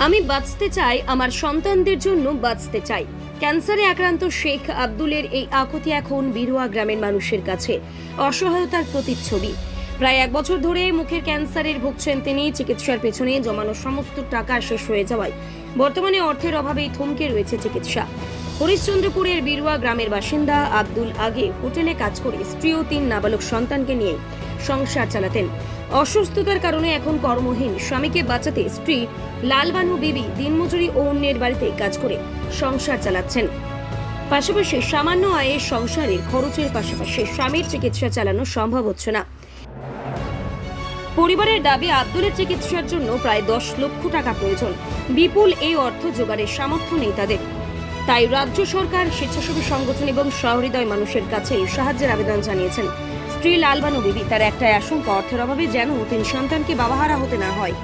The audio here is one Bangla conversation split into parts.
আমি বাঁচতে চাই, আমার সন্তানদের জন্য বাঁচতে চাই। ক্যান্সারে আক্রান্ত শেখ আব্দুলের এই আকুতি এখন বিরুয়া গ্রামের মানুষের কাছে অসহায়তার প্রতিচ্ছবি। প্রায় 1 বছর ধরে মুখের ক্যান্সারের ভুগছেন তিনি। চিকিৎসার পেছনে জমানো সমস্ত টাকা শেষ হয়ে যাওয়ায় বর্তমানে অর্থের অভাবেই থমকে রয়েছে চিকিৎসা। হরিশ্চন্দ্রপুরের বিরুয়া গ্রামের বাসিন্দা আব্দুল আগে হোটেলে কাজ করে স্ত্রী ও 3 নাবালক সন্তানকে নিয়ে সংসার চালাতেন। অসুস্থতার কারণে এখন কর্মহীন। স্বামীকে বাঁচাতে স্ত্রী লালবানু বিবি দিনমজুরি ও অন্যের বাড়িতে কাজ করে সংসার চালাচ্ছেন। পাশাপাশি সামান্য আয়ের সংসারের খরচের পাশাপাশি স্বামীর চিকিৎসা চালানো সম্ভব হচ্ছে না। পরিবারের দাবি, আব্দুলের চিকিৎসার জন্য প্রায় 10 লক্ষ টাকা প্রয়োজন। বিপুল এই অর্থ জোগাড়ের সামর্থ্য নেই তাদের। তাই রাজ্য সরকার, স্বেচ্ছাসেবী সংগঠন এবং সহৃদয় মানুষের কাছে সাহায্যের আবেদন জানিয়েছেন স্ত্রী লালবানু বিবি। তার একটাই আশঙ্কা, অর্থের অভাবে যেন 3 সন্তানকে বাবাহারা হতে না হয়।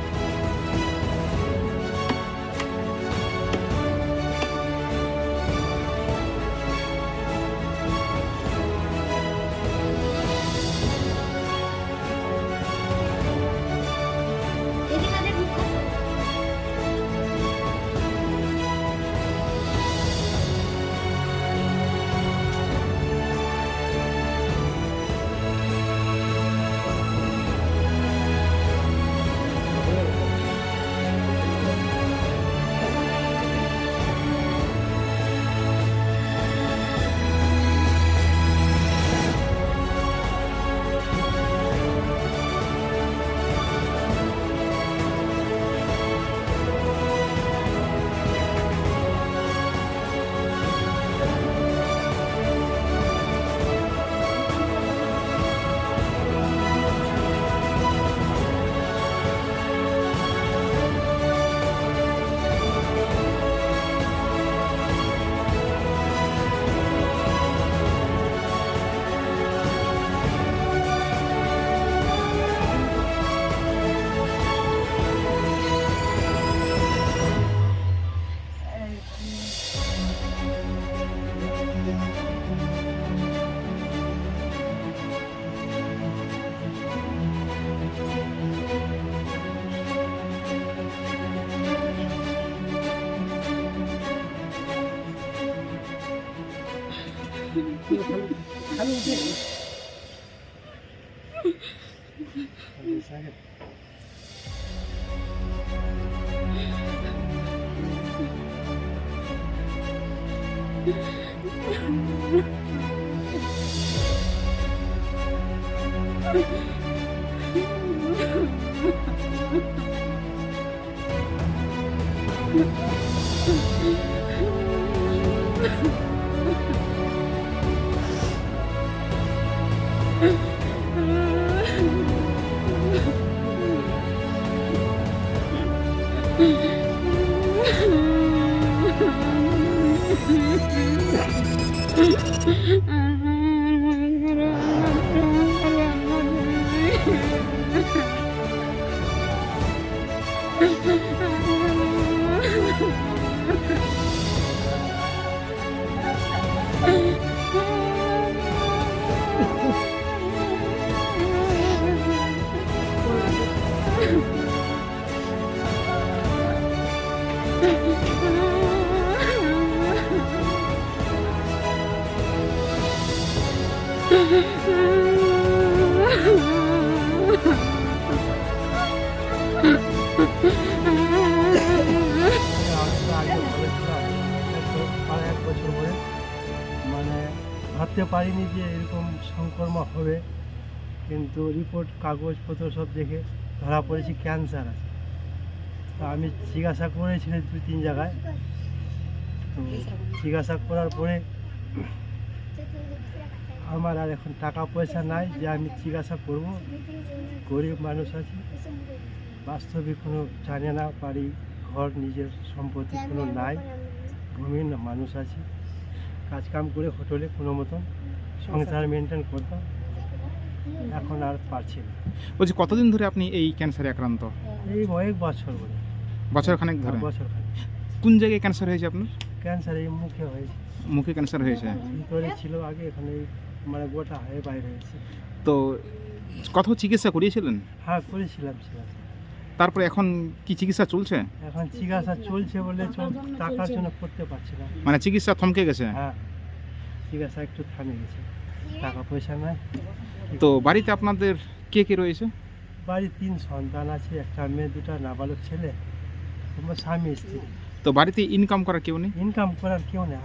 মানে ভাবতে পারিনি যে এরকম সংক্রমণ হবে, কিন্তু রিপোর্ট কাগজপত্র সব দেখে ধরা পড়েছি ক্যান্সার আছে। তো আমি চিকিৎসা করেছিলাম 2-3 জায়গায়। তো চিকিৎসা করার পরে আমার আর এখন টাকা পয়সা নাই যে আমি চিকিৎসা করব। গরিব মানুষ আছি, বাস্তবিক কোনো জানে না পারি, ঘর নিজের সম্পত্তি কোনো নাই, ভূমির মানুষ আছি। কাজকাম করে হোটেলে কোনো মতন সংসার মেনটেন করতাম, এখন আর পারছি না। বলছি, কতদিন ধরে আপনি এই ক্যান্সারে আক্রান্ত? এই অনেক বছর বলে, বছরখানেক ধরে। বছরখানেক। কোন জায়গায় ক্যান্সার হয়েছে আপনার? ক্যান্সার এই মুখে হয়েছে। মুখে ক্যান্সার হয়েছে? ভিতরে ছিল আগে, এখানে মানে গোটা হয়ে বাইরে হয়েছে। তো কোথাও চিকিৎসা করিয়েছিলেন? হ্যাঁ, করেছিলাম চিকিৎসা। তারপরে এখন কি চিকিৎসা চলছে? এখন চিকিৎসা চলছে বলে টাকার জন্য করতে পারছি না। মানে চিকিৎসা থমকে গেছে? হ্যাঁ, চিকিৎসা একটু থামে গেছে, টাকা পয়সা নাই। তো বাড়িতে আপনাদের কে কে রয়েছে? বাড়ির 3 সন্তান আছে, একটা মেয়ে, 2টা নাবালক ছেলে, আমার স্বামী স্ত্রী। তো বাড়িতে ইনকাম করার কেউ নেই? ইনকাম করার কেউ নেই,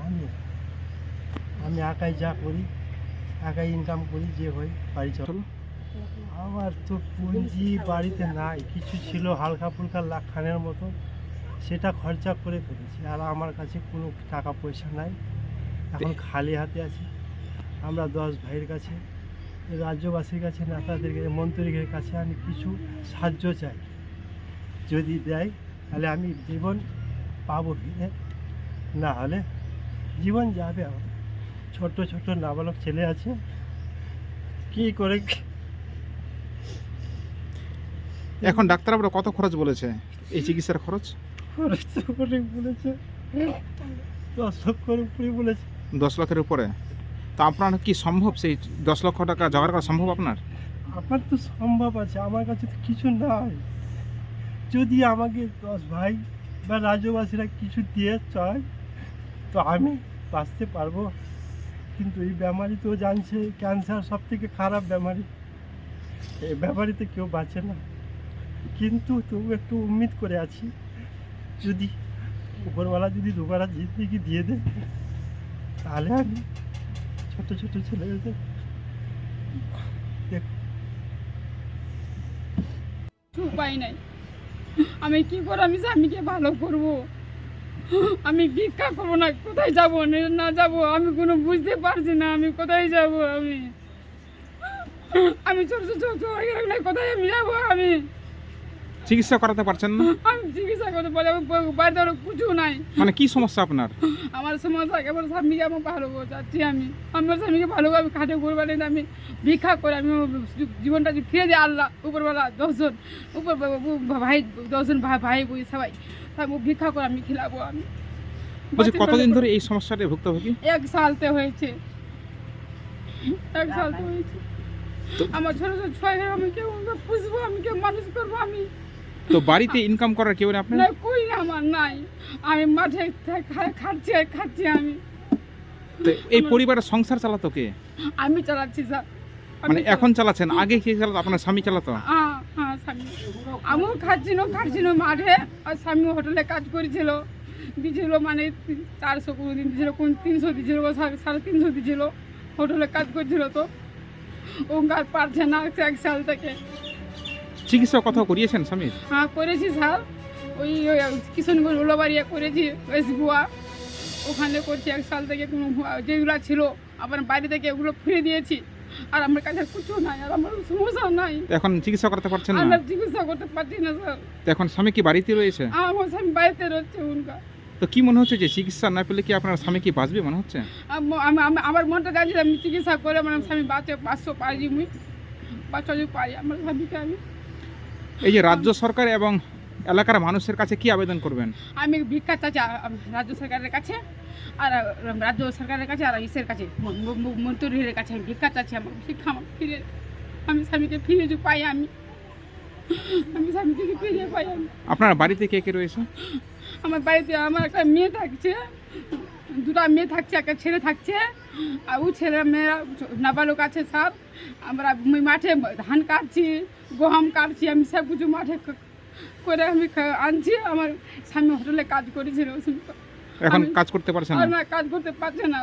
আমি একাই যা করি, একাই ইনকাম করি, যে হয় বাড়ি চলো। আমার তো পুঁজি বাড়িতে নাই, কিছু ছিল হালকা ফুলকা লাখখানের মতো, সেটা খরচা করে ফেলেছি। আর আমার কাছে কোনো টাকা পয়সা নাই, এখন খালি হাতে আছি। আমরা 10 ভাইয়ের কাছে, রাজ্যবাসীর কাছে, নেতাদের কাছে, মন্ত্রীদের কাছে আমি কিছু সাহায্য চাই। যদি দেয় তাহলে আমি জীবন পাবো ফিরে, না হলে জীবন যাবে আমার। ছোট ছোট নাবালক ছেলে আছে, কি করে এখন ডাক্তারবাবুরা কত খরচ বলেছে এই চিকিৎসার খরচ? খরচ তো অনেক বলেছে, 10 লক্ষর উপরে বলেছে। 10 লাখের উপরে? তো আপনার কি সম্ভব সেই 10 লক্ষ টাকা জোগাড় করা সম্ভব আপনার? আমার তো সম্ভব আছে, আমার কাছে তো কিছু নাই। যদি আমাকে 10 ভাই বা রাজ্যবাসীরা কিছু দিয়ে চায় তো আমি বাঁচতে পারবো। কিন্তু এই বেমারি তো জানছে, ক্যান্সার সব থেকে খারাপ বেমারি, এই বেমারিতে কেউ বাঁচে না। কিন্তু তবু একটু উম্মিদ করে আছি, যদি উপরওয়ালা যদি দুবারা জিন্দেগি দিয়ে দেয় তাহলে আমি ছোট ছোট ছেলেদের উপায় নাই, আমি কি করে আমি স্বামীকে ভালো করব? আমি ভিক্ষা করবো না, কোথায় যাবো না যাবো আমি কোনো বুঝতে পারছি না, আমি কোথায় যাব? আমি ছোট ছোট কোথায় আমি যাবো? আমি চিকিৎসা করাতে পারছেন না? আমি চিকিৎসা করতে পারি, আমি বাড়িতে আরো কিছু নাই। মানে কি সমস্যা আপনার? আমার সমস্যা আমার স্বামীকে আমার ভালো চাচ্ছি, আমি আমার স্বামীকে ভালো আমি খাটে করবো না, আমি ভিক্ষা করে আমি জীবনটা যে ফিরে দিই আল্লাহ উপরবেলা 10 জন ভাই 10 জন ভাই বই সবাই আমি ভিক্ষা করে আমি খিলাবো। আমি বলছি কতদিন ধরে এই সমস্যাটা ভুক্তভোগী? 1 সালতে হয়েছে, 1 সালতে হয়েছে। আমার ছোট ছোট ছয় আমি কেউ পুষবো, আমি কেউ মানুষ করবো। আমি তো বাড়িতে ইনকাম করার কেউ নেই আপনার? না, কই আমার নাই, আমি মাঠে খাচ্ছি আমি। তো এই পরিবারের সংসার চালাতো কে? আমি চালাচ্ছি স্যার। মানে এখন চালাচ্ছেন, আগে কে চালাতো? আপনার স্বামী চালাতো? হ্যাঁ স্বামী, আমিও খাচ্ছিল মাঠে, আর স্বামী হোটেলে কাজ করেছিল, দিয়েছিল মানে 400 কোনো দিন দিয়েছিল, কোন 300 দিয়েছিল, 350 দিয়েছিল, হোটেলে কাজ করছিল। তো ও আর পারছে না 1 সাল থেকে। চিকিৎসা কোথাও করিয়েছেন স্বামীর? হ্যাঁ করেছি স্যার, ওই কিশনগঞ্জ উলাবাড়িয়া করেছি, গোয়া ওখানে করছি 1 সাল থেকে। কোনো যেগুলো ছিল আমার বাড়ি থেকে ওগুলো ফিরে দিয়েছি, আর আমার কাছে কিছু নাই, আর আমার সমস্যা নাই। এখন চিকিৎসা করতে পারছেন না? আমরা চিকিৎসা করতে পারছি না স্যার। তো এখন স্বামী কি বাড়িতে রয়েছে? আমার স্বামী বাড়িতে রয়েছে উনকা। তো কি মনে হচ্ছে যে চিকিৎসা না পেলে কি আপনার স্বামী কি বাঁচবে মনে হচ্ছে? আমার মনটা জানছি আমি চিকিৎসা করে আমার স্বামী বাঁচে, 500 পারি, মুই 500 পারি আমার স্বামীকে। এই যে রাজ্য সরকার এবং এলাকার মানুষের কাছে কি আবেদন করবেন? আমি ভিক্ষা চাচ্ছি রাজ্য সরকারের কাছে, আর রাজ্য সরকারের কাছে, আর ইসের কাছে, মন্ত্রীর কাছে আমি ভিক্ষা চাচ্ছি। আমার শিক্ষা আমার ফিরে, আমি স্বামীকে ফিরে যে পাই, আমি স্বামীকে ফিরে পাই। আমি আপনার বাড়িতে কে কে রয়েছে? আমার বাড়িতে আমার একটা মেয়ে থাকছে, 2টা মেয়ে থাকছে, একটা ছেলে থাকছে, আর ও ছেলে মেয়েরা নাবালক আছে স্যার। আমরা মাঠে ধান কাটছি, গম কাটছি, আমি সব কিছু মাঠে করে আমি আনছি। আমার স্বামী হোটেলে কাজ করেছিল, এখন কাজ করতে পারছেন না? কাজ করতে পারছে না।